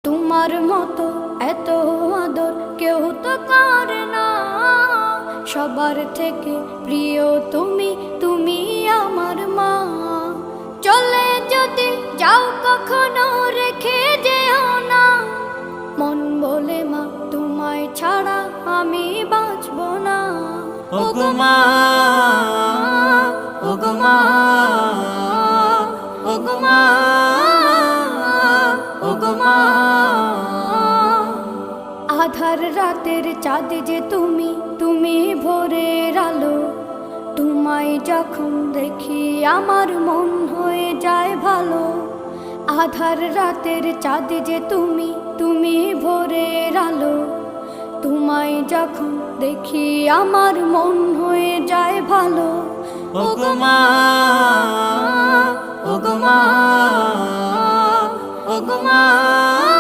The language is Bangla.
তোমার মতো এত আদর কেউ তো করে না। সবার থেকে প্রিয় তুমি, তুমি আমার মা। চলে যদি যাও কখনো রেখে যেও না, মন বলে মা তোমায় ছাড়া আমি বাঁচব না। ওগো মা, ওগো মা, ওগো মা, ওগো মা। আধার রাতের চাঁদ যে তুমি, তুমি ভোরের আলো। তোমায় যখন দেখি আমার মন হয়ে যায় ভালো। আধার রাতের চাঁদ যে তুমি, তুমি ভোরের আলো। তোমায় যখন দেখি আমার মন হয়ে যায় ভালো। ওগো মা, ওগো মা, ওগো মা।